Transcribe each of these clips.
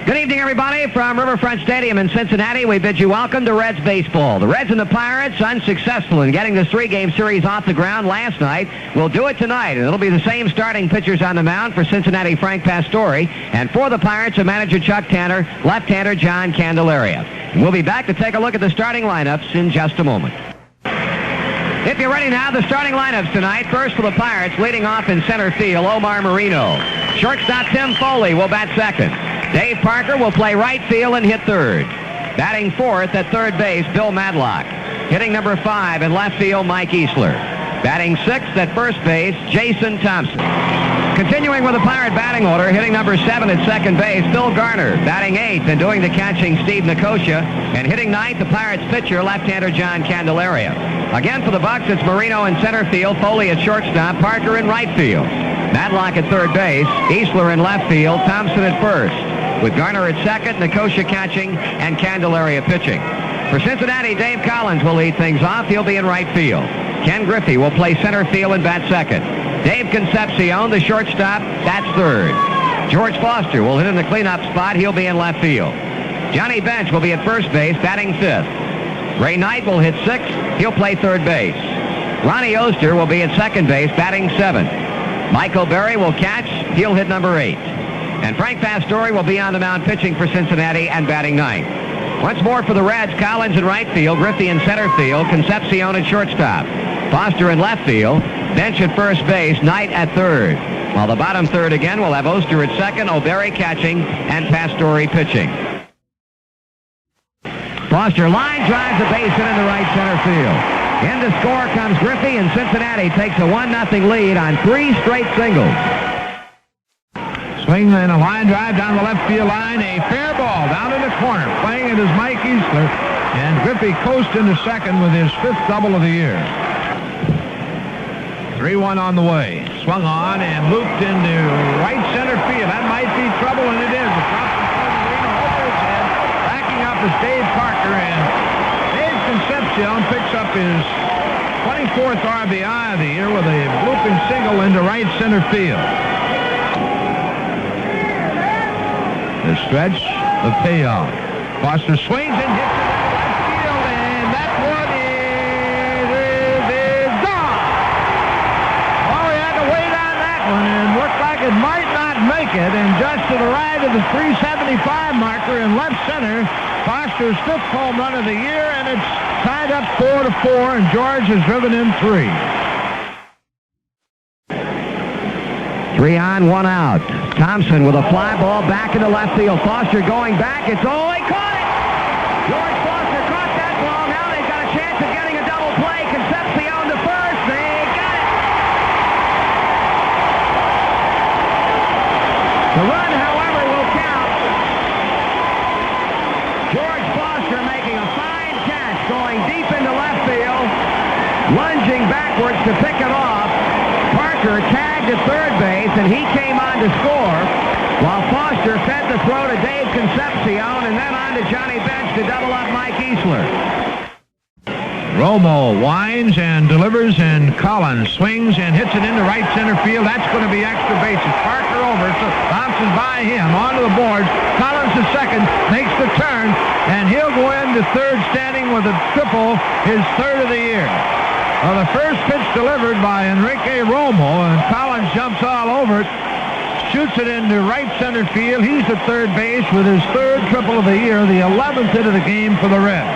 Good evening, everybody. From Riverfront Stadium in Cincinnati, we bid you welcome to Reds baseball. The Reds and the Pirates, unsuccessful in getting this three-game series off the ground last night, will do it tonight, and it'll be the same starting pitchers on the mound. For Cincinnati, Frank Pastore, and for the Pirates, manager Chuck Tanner, left-hander John Candelaria. And we'll be back to take a look at the starting lineups in just a moment. If you're ready now, the starting lineups tonight. First for the Pirates, leading off in center field, Omar Marino. Shortstop Tim Foley will bat second. Dave Parker will play right field and hit third. Batting fourth at third base, Bill Madlock. Hitting number 5 in left field, Mike Easler. Batting sixth at first base, Jason Thompson. Continuing with the Pirate batting order, hitting number 7 at second base, Phil Garner. Batting eighth and doing the catching, Steve Nicosia. And hitting ninth, the Pirates pitcher, left-hander John Candelaria. Again for the Bucks, it's Marino in center field, Foley at shortstop, Parker in right field. Madlock at third base, Easler in left field, Thompson at first. With Garner at second, Nicosia catching, and Candelaria pitching. For Cincinnati, Dave Collins will lead things off. He'll be in right field. Ken Griffey will play center field and bat second. Dave Concepcion, the shortstop, bats third. George Foster will hit in the cleanup spot. He'll be in left field. Johnny Bench will be at first base, batting fifth. Ray Knight will hit sixth. He'll play third base. Ronnie Oster will be at second base, batting seventh. Michael Berry will catch. He'll hit number 8. And Frank Pastore will be on the mound pitching for Cincinnati and batting ninth. Once more for the Reds, Collins in right field, Griffey in center field, Concepcion at shortstop, Foster in left field, Bench at first base, Knight at third. While the bottom third again will have Oster at second, O'Berry catching, and Pastore pitching. Foster line drives a base hit into right center field. In to score comes Griffey, and Cincinnati takes a 1-0 lead on 3 straight singles. Swing and a line drive down the left field line. A fair ball down in the corner. Playing it is Mike Easler. And Griffey coast into second with his 5th double of the year. 3-1 on the way. Swung on and looped into right center field. That might be trouble, and it is. The drop from Marino over his head. Backing up is Dave Parker, and Dave Concepcion picks up his 24th RBI of the year with a blooping single into right center field. The stretch, the payoff. Foster swings and hits it in left field, and that one is gone. Oh, he had to wait on that one, and looked like it might not make it. And just to the right of the 375 marker in left center, Foster's 5th home run of the year, and it's tied up 4-4, and George has driven in 3. 3 on, 1 out. Thompson with a fly ball back into left field. Foster going back. It's he caught it! George Foster caught that ball. Now they've got a chance of getting a double play. Concepcion to first. They got it! The run, however, will count. George Foster making a fine catch, going deep into left field, lunging backwards to pick it off. Parker tagged at third base, and he came on to score, while Foster fed the throw to Dave Concepcion, and then on to Johnny Bench to double up Mike Easler. Romo winds and delivers, and Collins swings and hits it into right center field. That's going to be extra bases. Parker over, so Thompson by him, onto the boards. Collins is second, makes the turn, and he'll go into third standing with a triple, his 3rd of the year. Well, the first pitch delivered by Enrique Romo, and Collins jumps all over it, shoots it into right center field. He's at third base with his 3rd triple of the year, the 11th hit of the game for the Reds.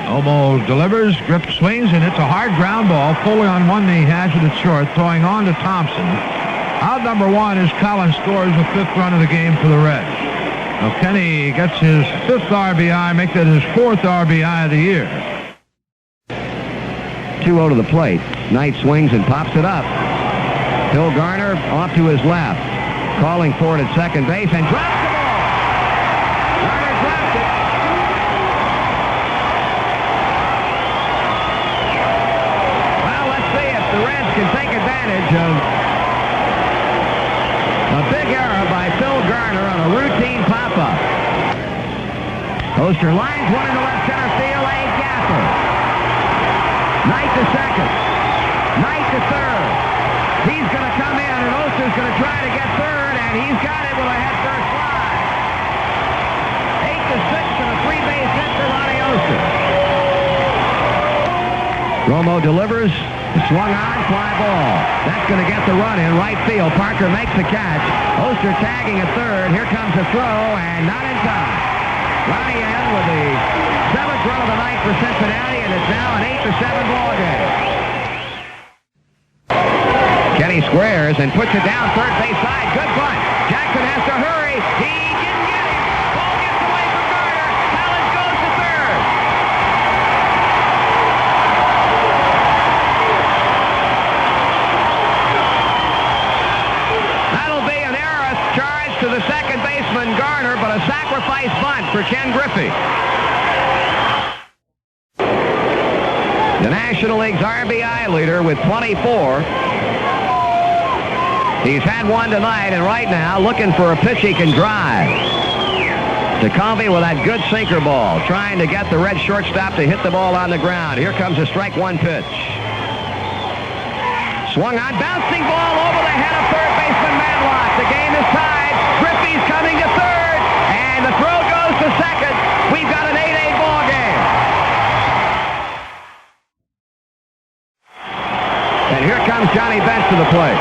Romo delivers, Grip swings, and it's a hard ground ball. Foley on one knee has it at short, throwing on to Thompson. Out number 1 is Collins scores the 5th run of the game for the Reds. Now Kenny gets his 5th RBI, makes it his 4th RBI of the year. 2-0 to the plate. Knight swings and pops it up. Phil Garner off to his left. Calling for it at second base and drops the ball. Garner dropped it. Well, let's see if the Reds can take advantage of a big error by Phil Garner on a routine pop-up. Oster lines one into left center field. A gapper. Knight to second. Knight to third. He's going to come in, and Oster's going to try to get third, and he's got it with a head first fly. Romo delivers. Swung on, fly ball. That's going to get the run in right field. Parker makes the catch. Oster tagging at third. Here comes the throw, and not in time. Ronnie in with the 7th run of the night for Cincinnati, and it's now an 8-7 ball game. Kenny squares and puts it down third base side. Good bunt. Jackson has to hurry. He didn't get it. Ball gets away from Garner. Collins goes to third. That'll be an error charge to the second baseman, Garner, but a sacrifice bunt for Ken Griffey. The National League's RBI leader with 24. He's had one tonight, and right now looking for a pitch he can drive. DeConvey with that good sinker ball, trying to get the Red shortstop to hit the ball on the ground. Here comes a strike one pitch. Swung on, bouncing ball over the head of third baseman Madlock. The game is tied. Griffey's coming to third, and the throw goes to second. We've got an 8-8 ball game. And here comes Johnny Bench to the plate.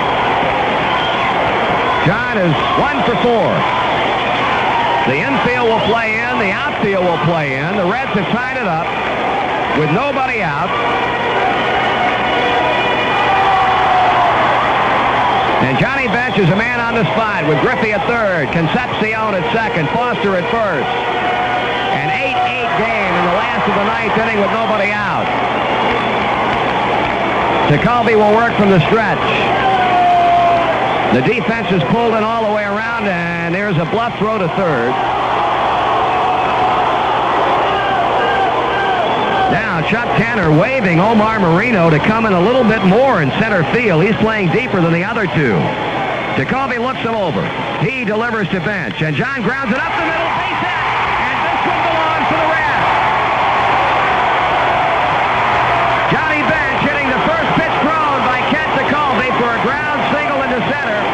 John is 1 for 4. The infield will play in. The outfield will play in. The Reds have tied it up with nobody out. And Johnny Bench is a man on the spot with Griffey at third, Concepcion at second, Foster at first. An 8-8 game in the last of the ninth inning with nobody out. DeConvey will work from the stretch. The defense is pulled in all the way around, and there's a bluff throw to third. Now Chuck Tanner waving Omar Marino to come in a little bit more in center field. He's playing deeper than the other two. DeConvey looks him over. He delivers to Bench, and John grounds it up the middle. Base hit, and this one belongs to the Reds. Johnny Bench hitting the first pitch thrown by Kent DeConvey for a ground single into center.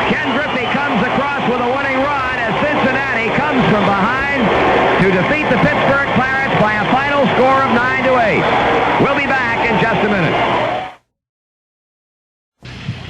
Ken Griffey comes across with a winning run as Cincinnati comes from behind to defeat the Pittsburgh Pirates by a final score of 9-8. We'll be back in just a minute.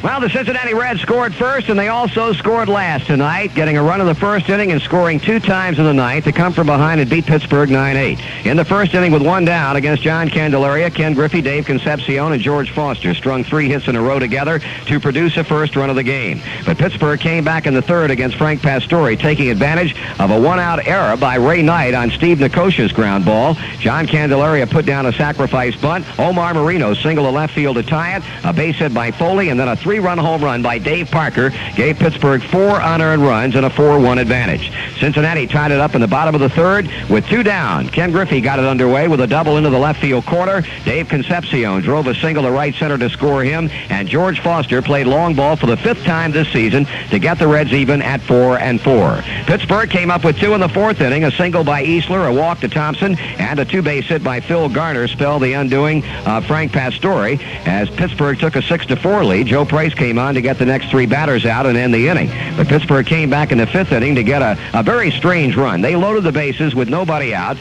Well, the Cincinnati Reds scored first, and they also scored last tonight, getting a run in the first inning and scoring 2 times in the ninth to come from behind and beat Pittsburgh 9-8. In the first inning with 1 down against John Candelaria, Ken Griffey, Dave Concepcion, and George Foster strung 3 hits in a row together to produce a first run of the game. But Pittsburgh came back in the third against Frank Pastore, taking advantage of a 1-out error by Ray Knight on Steve Nikosha's ground ball. John Candelaria put down a sacrifice bunt. Omar Marino singled to left field to tie it. A base hit by Foley, and then a 3-run home run by Dave Parker gave Pittsburgh 4 unearned runs and a 4-1 advantage. Cincinnati tied it up in the bottom of the third with 2 down. Ken Griffey got it underway with a double into the left field corner. Dave Concepcion drove a single to right center to score him, and George Foster played long ball for the 5th time this season to get the Reds even at 4-4. Pittsburgh came up with 2 in the 4th inning. A single by Easler, a walk to Thompson, and a 2-base hit by Phil Garner spelled the undoing of Frank Pastore as Pittsburgh took a 6-4 lead. Joe Price came on to get the next 3 batters out and end the inning. But Pittsburgh came back in the 5th inning to get a very strange run. They loaded the bases with nobody out.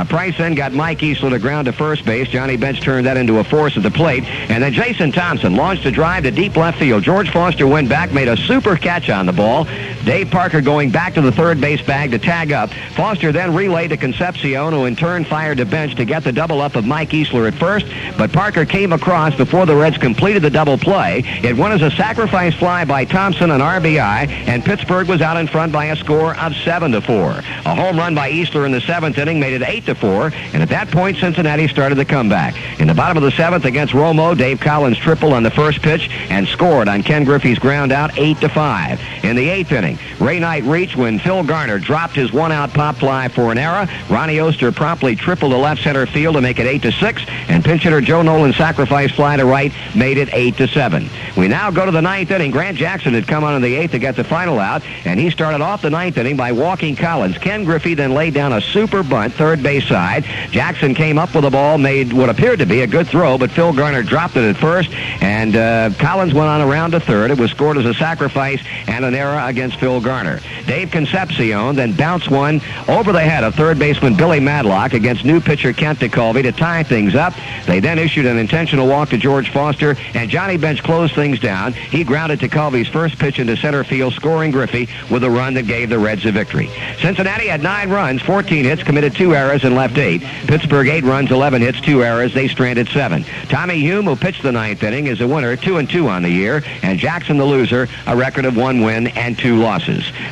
Price then got Mike Easler to ground to first base. Johnny Bench turned that into a force at the plate. And then Jason Thompson launched a drive to deep left field. George Foster went back, made a super catch on the ball. Dave Parker going back to the third base bag to tag up. Foster then relayed to Concepcion, who in turn fired to Bench to get the double up of Mike Easler at first. But Parker came across before the Reds completed the double play. It went as a sacrifice fly by Thompson on RBI, and Pittsburgh was out in front by a score of 7-4. A home run by Easler in the 7th inning made it 8-4, and at that point Cincinnati started the comeback. In the bottom of the 7th against Romo, Dave Collins tripled on the first pitch and scored on Ken Griffey's ground out 8-5. In the 8th inning, Ray Knight reached when Phil Garner dropped his 1-out pop fly for an error. Ronnie Oster promptly tripled to left center field to make it 8-6, and pinch hitter Joe Nolan's sacrifice fly to right made it 8-7. We now go to the 9th inning. Grant Jackson had come on in the 8th to get the final out, and he started off the 9th inning by walking Collins. Ken Griffey then laid down a super bunt third base side. Jackson came up with the ball, made what appeared to be a good throw, but Phil Garner dropped it at first, and Collins went on around to third. It was scored as a sacrifice and an error against Phil Phil Garner. Dave Concepcion then bounced one over the head of third baseman Billy Madlock against new pitcher Kent DeColvey to tie things up. They then issued an intentional walk to George Foster, and Johnny Bench closed things down. He grounded DeColvey's first pitch into center field, scoring Griffey with a run that gave the Reds a victory. Cincinnati had 9 runs, 14 hits, committed 2 errors, and left 8. Pittsburgh 8 runs, 11 hits, 2 errors. They stranded 7. Tommy Hume, who pitched the 9th inning, is a winner, 2-2 on the year, and Jackson, the loser, a record of 1 win and 2 losses.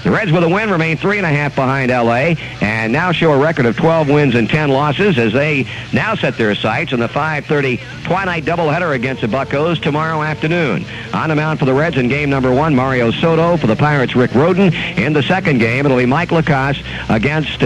The Reds with a win remain 3.5 behind L.A. and now show a record of 12 wins and 10 losses as they now set their sights on the 5:30 twilight doubleheader against the Buccos tomorrow afternoon. On the mound for the Reds in game number 1, Mario Soto. For the Pirates, Rick Rhoden. In the second game, it'll be Mike Lacasse against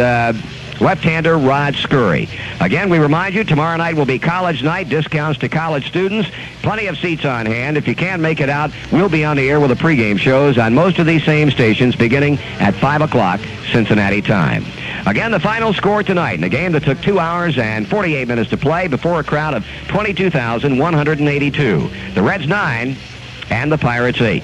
left-hander Rod Scurry. Again, we remind you, tomorrow night will be college night, discounts to college students. Plenty of seats on hand. If you can't make it out, we'll be on the air with the pregame shows on most of these same stations beginning at 5 o'clock Cincinnati time. Again, the final score tonight in a game that took 2 hours and 48 minutes to play before a crowd of 22,182. The Reds 9 and the Pirates 8.